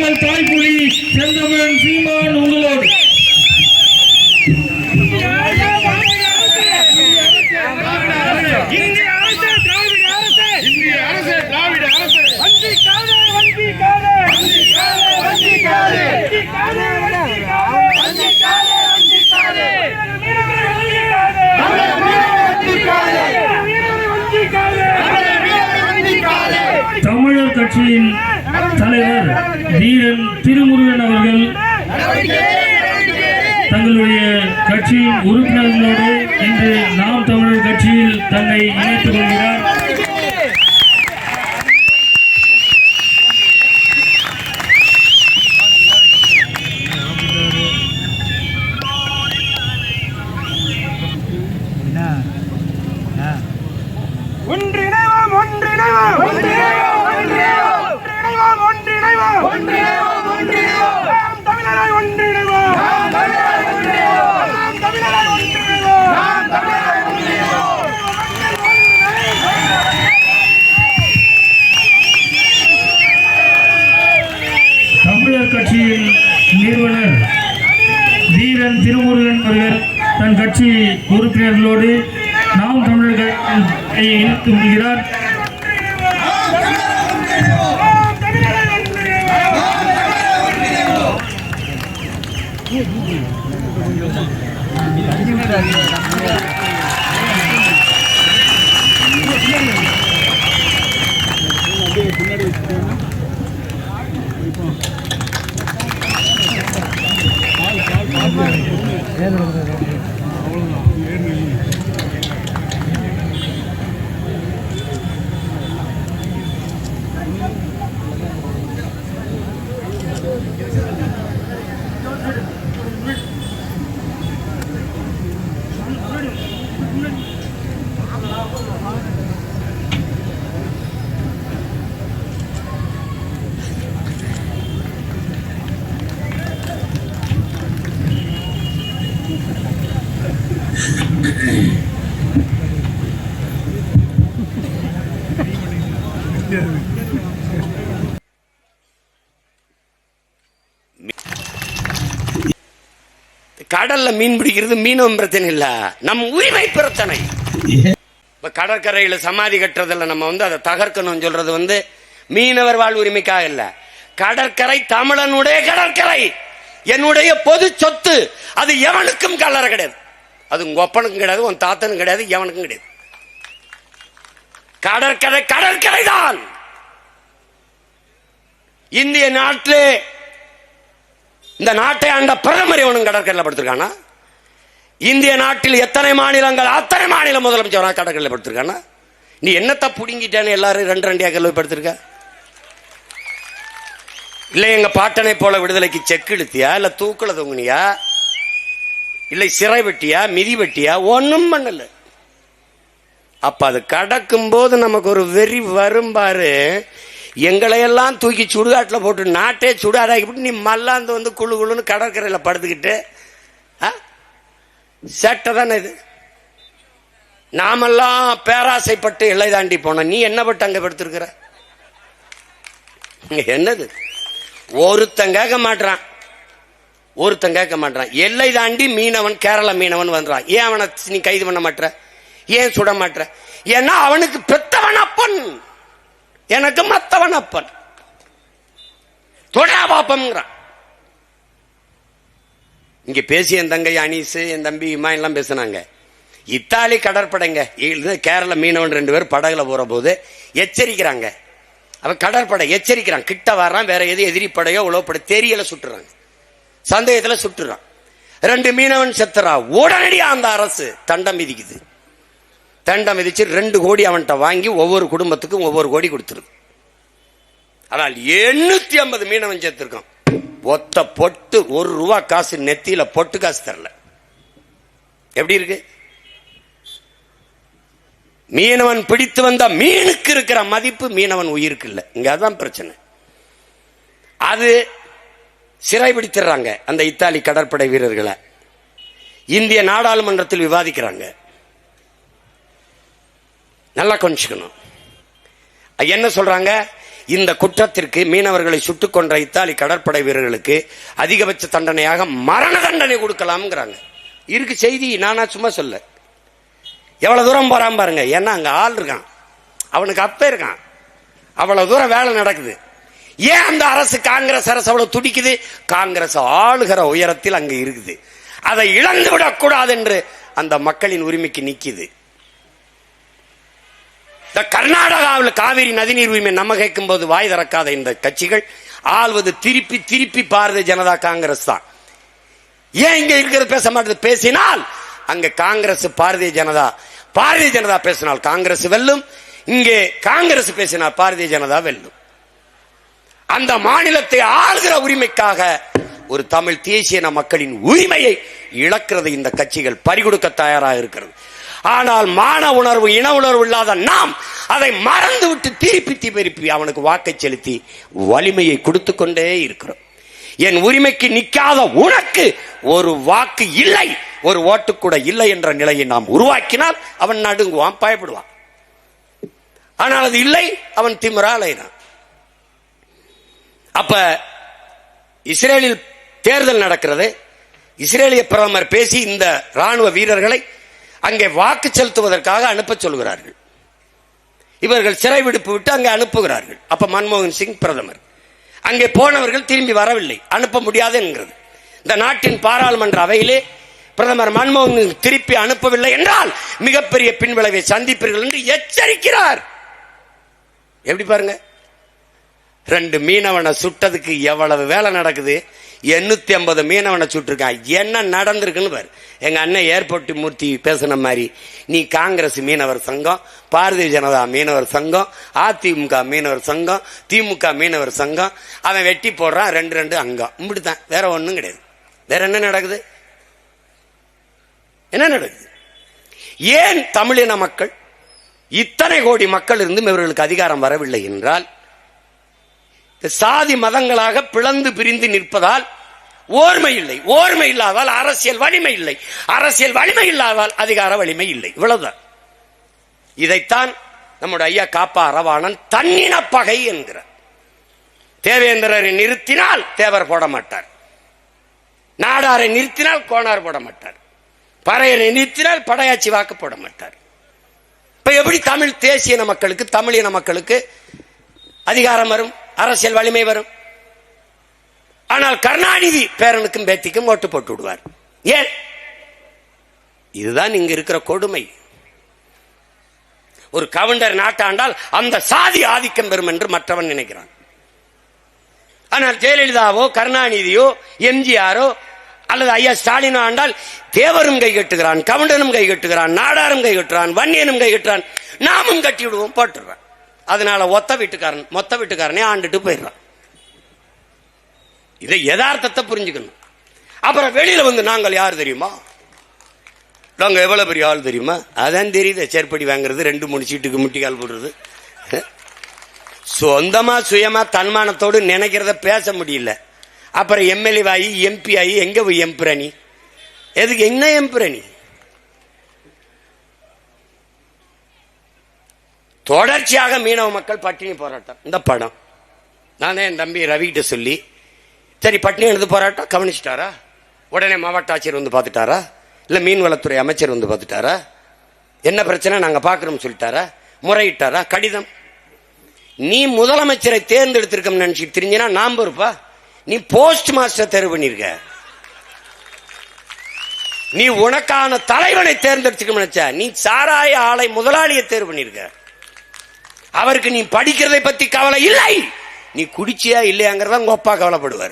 உங்கள் தாய்மொழி செந்தமிழன் சீமான் உங்களோடு. தமிழர் கட்சியின் தலைவர் வீரன் திருமுருகன் அவர்கள் தங்களுடைய கட்சியின் உறுப்பினர்களோடு இன்று நாம் தமிழர் கட்சியில் தன்னை இணைத்துக் கொள்கிறார். ஒன்றிணைவோம் ஒன்றிணைவோம் ஒன்றிணைவோம் ஒன்றிணைவோம் ஒன்றிணைவோம் ஒன்றிணைவோம் ஒன்றிணைவோம் நாம் தமிழராய் ஒன்றிணைவோம் நாம் தமிழராய் ஒன்றிணைவோம் நாம் தமிழராய் ஒன்றிணைவோம் நாம் தமிழராய் ஒன்றிணைவோம். தமிழர் கட்சியின் நிறுவனர் வீரன் திருமுருகன் அவர்கள் தன் கட்சி உறுப்பினர்களோடு நாம் தமிழர்கள் இணைத்து கொள்கிறார். கடல்ல மீன் பிடிக்கிறது மீனவன் பிரச்சனை இல்ல, நம்ம உரிமை பிரச்சனை. இப்ப கடற்கரையில சமாதி கட்டுறதுல நம்ம அதை தகர்க்கணும் சொல்றது மீனவர் வாழ் உரிமைக்காக இல்ல. கடற்கரை தமிழனுடைய கடற்கரை, என்னுடைய பொது சொத்து. அது எவனுக்கும் கல்லற கிடையாது. அது உங்க ஒப்பனுக்கும் கிடையாது, உன் தாத்தனும் கிடையாது, எவனுக்கும் கிடையாது. கடற்கரை கடற்கரை தான். இந்திய நாட்டிலே இந்த நாட்டை ஆண்ட பிரதமர் எவனும் கடற்கரையில் படுத்திருக்கானா? இந்திய நாட்டில் எத்தனை மாநிலங்கள், அத்தனை மாநில முதலமைச்சர் கடற்கரையில் படுத்திருக்கானா? நீ என்னத்தை புடுங்கிட்டான்னு எல்லாரும் ரெண்டு ரெண்டு ஏக்கர்ல படுத்திருக்க? இல்ல எங்க பாட்டனை போல விடுதலைக்கு செக் இழுத்தியா, இல்ல தூக்குல தொங்குனியா, இல்லை சிறை வெட்டியா, மிதி வெட்டியா? ஒன்னும் பண்ணல. அப்ப அது கடக்கும் போது நமக்கு ஒரு வெறி வரும்பாரு. எங்களையெல்லாம் தூக்கி சுடுகாட்டில் போட்டு நாட்டே சுடாதாக்கிட்டு நீ மல்லாந்து குழு குழுன்னு கடற்கரையில் படுத்துக்கிட்டு சேட்டை தானே இது. நாமெல்லாம் பேராசைப்பட்டு எல்லை தாண்டி போனோம். நீ என்ன பட்டு அங்க படுத்திருக்கிற? என்னது? ஒருத்தன் கேட்க மாட்டான், ஒருத்தன் கேட்க மாட்டான். எல்லை தாண்டி மீனவன், கேரள மீனவன் வந்துறான். ஏன் அவனை நீ கைது பண்ண மாட்ட? ஏன் சுட மாட்ட? ஏன்னா அவனுக்கு பெத்தவன் அப்பன், எனக்கு மத்தவன் அப்பன். தொடா பாப்பம்ங்கிறான். இங்க பேசிய என் தங்கை அனீஸ், என் தம்பி இம்மா எல்லாம் பேசினாங்க. இத்தாலி கடற்படைங்க, கேரள மீனவன் 2 பேர் படகுல போற போது எச்சரிக்கிறாங்க. அவன் கடற்படை எச்சரிக்கிறான், கிட்ட வர்றான், வேற எது எதிரி படையோ உளவுப்படை தெரியல, சுட்டுறாங்க. சந்தேகத்துல சுட்டுறான். 2 மீனவன் செத்துறா. உடனடியா அந்த அரசு தண்டம் விதிக்குது. தண்டம் விதிச்சு 2 கோடி அவன்கிட்ட வாங்கி ஒவ்வொரு குடும்பத்துக்கும் ஒவ்வொரு கோடி கொடுத்துருது. ஆனால் 850 மீனவன் சேர்த்திருக்கான். ஒத்த பொட்டு ₹1 காசு நெத்தியில பொட்டு காசு தரல. எப்படி இருக்கு? மீனவன் பிடித்து வந்த மீனுக்கு இருக்கிற மதிப்பு மீனவன் உயிருக்கு இல்ல. இங்க அதான் பிரச்சனை. அது சிறை பிடித்துறாங்க அந்த இத்தாலி கடற்படை வீரர்களை. இந்திய நாடாளுமன்றத்தில் விவாதிக்கிறாங்க. நல்லா கொஞ்சிக்கணும். என்ன சொல்றாங்க? இந்த குற்றத்திற்கு மீனவர்களை சுட்டுக் கொன்ற இத்தாலி கடற்படை வீரர்களுக்கு அதிகபட்ச தண்டனையாக மரண தண்டனை கொடுக்கலாம்ங்கிறாங்க. இருக்கு செய்தி, நானா சும்மா சொல்ல. எவ்வளவு தூரம் போறான் பாருங்க. ஏன்னா அங்க ஆள் இருக்கான், அவனுக்கு அப்ப இருக்கான், அவ்வளவு தூரம் வேலை நடக்குது. ஏன் அந்த அரசு காங்கிரஸ் அரசு அவ்வளவு துடிக்குது? காங்கிரஸ் ஆளுகிற உயரத்தில் அங்க இருக்குது. அதை இழந்து விடக்கூடாது என்று அந்த மக்களின் உரிமைக்கு நிக்குது. கர்நாடகாவில் காவிரி நதிநீர் உரிமை நம்ம கேட்கும் போது வாய் திறக்காத இந்த கட்சிகள் ஆள்வது திருப்பி திருப்பி பாரதிய ஜனதா காங்கிரஸ் தான். ஏன் இங்க இருக்கிறது பேச மாட்டது? பேசினால் அங்க காங்கிரஸ் பாரதிய ஜனதா பேசினால் காங்கிரஸ் வெல்லும், இங்கே காங்கிரஸ் பேசினால் பாரதிய ஜனதா வெல்லும். அந்த மாநிலத்தை ஆளுகிற உரிமைக்காக ஒரு தமிழ் தேசிய மக்களின் உரிமையை இழக்கிறது இந்த கட்சிகள் பறிகொடுக்க தயாராக இருக்கிறது. ஆனால் மான உணர்வு, இன உணர்வு இல்லாத நாம் அதை மறந்துவிட்டு திருப்பி அவனுக்கு வாக்கை செலுத்தி வலிமையை கொடுத்து கொண்டே இருக்கிறோம். என் உரிமைக்கு நிற்காத உனக்கு ஒரு வாக்கு இல்லை, ஒரு ஓட்டு கூட இல்லை என்ற நிலையை நாம் உருவாக்கினால் அவன் நடுங்குவான், பயப்படுவான். ஆனால் அது இல்லை, அவன் திமிரா அலைகிறான். அப்ப இஸ்ரேலில் தேர்தல் நடக்கிறது. இஸ்ரேலிய பிரதமர் பேசி இந்த ராணுவ வீரர்களை அங்கே வாக்கு செலுத்துவதற்காக அனுப்ப சொல்கிறார்கள். இவர்கள் சிறை விடுப்பு விட்டு அங்கே அனுப்புகிறார்கள். அப்ப மன்மோகன் சிங் பிரதமர். அங்கே போனவர்கள் திரும்பி வரவில்லை, அனுப்ப முடியாது என்கிறது. இந்த நாட்டின் பாராளுமன்ற அவையிலே பிரதமர் மன்மோகன் திருப்பி அனுப்பவில்லை என்றால் மிகப்பெரிய பின்விளைவை சந்திப்பீர்கள் என்று எச்சரிக்கிறார். எப்படி பாருங்க, 2 மீனவனை சுட்டதுக்கு எவ்வளவு வேலை நடக்குது. 850 மீனவனை சுட்டிருக்கான். என்ன நடந்திருக்குன்னு பாரு. எங்க அண்ணன் ஏர்போர்ட் மூர்த்தி பேசின மாதிரி, நீ காங்கிரஸ் மீனவர் சங்கம், பாரதிய ஜனதா மீனவர் சங்கம், அதிமுக மீனவர் சங்கம், திமுக மீனவர் சங்கம், அவன் வெட்டி போடுறான் 2 அங்கம். இப்படித்தான், வேற ஒண்ணும் கிடையாது. வேற என்ன நடக்குது? என்ன நடக்குது? ஏன் தமிழின மக்கள் இத்தனை கோடி மக்கள் இருந்தும் இவர்களுக்கு அதிகாரம் வரவில்லை என்றால், சாதி மதங்களாக பிளந்து பிரிந்து நிற்பதால் ஓர்மை இல்லை. ஓர்மை இல்லாதால் அரசியல் வலிமை இல்லை. அரசியல் வலிமை இல்லாதால் அதிகார வலிமை இல்லை. இவ்வளவுதான். இதைத்தான் நம்முடைய ஐயா காப்பா அரவாணன் தன்னின பகை என்கிறார். தேவேந்திரரை நிறுத்தினால் தேவர் போட மாட்டார், நாடாரை நிறுத்தினால் கோணார் போட மாட்டார், பறையரை நிறுத்தினால் படையாச்சி வாக்கு போட மாட்டார். இப்ப எப்படி தமிழ் தேசிய மக்களுக்கு, தமிழின மக்களுக்கு அதிகாரம் வரும், அரசியல் வலிமை வரும்? ஆனால் கருணாநிதி பேரனுக்கும் பேத்திக்கும் ஓட்டு போட்டு விடுவார். ஏன்? இதுதான் இங்க இருக்கிற கொடுமை. ஒரு கவுண்டர் நாட்டாண்டால் அந்த சாதி ஆதிக்கம் பெறும் என்று மற்றவன் நினைக்கிறான். ஆனால் ஜெயலலிதாவோ கருணாநிதியோ எம்ஜிஆரோ அல்லது ஐயா ஸ்டாலினோ ஆண்டால் தேவரும் கை கட்டுகிறான், கவுண்டனும் கை கட்டுகிறான், நாடாரும் கை கட்டுறான், வன்னியனும் கை கட்டுறான், நாமும் கட்டி விடுவோம், போட்டுறான். அதனால மொத்த வீட்டுக்காரனே ஆண்டுட்டு போயிடுறான். இதை யதார்த்தத்தை புரிஞ்சுக்கணும். அப்புறம் வெளியில வந்து நாங்கள் யார் தெரியுமா, நாங்க எவ்வளவு பெரிய ஆள் தெரியுமா, அதான் தெரியுது. செருப்படி வாங்குறது, 2-3 சீட்டுக்கு முட்டிக்கால் போடுறது, சொந்தமா சுயமா தன்மானத்தோடு நினைக்கிறத பேச முடியல. அப்புறம் எம்எல்ஏ ஆகி எம்பி ஆகி எங்க போய் எம்பிரணி? எதுக்கு என்ன எம்பிரணி? தொடர்ச்சியாக மீனவ மக்கள் பட்டினி போராட்டம். இந்த படம் நானே என் தம்பி ரவிகிட்ட சொல்லி, சரி பட்டினி எழுது போராட்டம் கவனிச்சிட்டாரா? உடனே மாவட்ட ஆட்சியர் வந்து பார்த்துட்டாரா? இல்ல மீன்வளத்துறை அமைச்சர் வந்து பார்த்துட்டாரா? என்ன பிரச்சனை நாங்க பாக்குறோம் சொல்லிட்டாரா? முறையிட்டாரா? கடிதம். நீ முதலமைச்சரை தேர்ந்தெடுத்திருக்க நினைச்சு தெரிஞ்சினா நாம் பொறுப்பா? நீ போஸ்ட் மாஸ்டர் தேர்வு பண்ணிருக்க. நீ உனக்கான தலைவனை தேர்ந்தெடுத்துக்க நினைச்ச. நீ சாராய ஆலை முதலாளியை தேர்வு பண்ணிருக்க. அவருக்கு நீ படிக்கிறதை பத்தி கவலை இல்லை, நீ குடிச்சியா இல்லையாங்கிறத உங்க அப்பா கவலைப்படுவார்.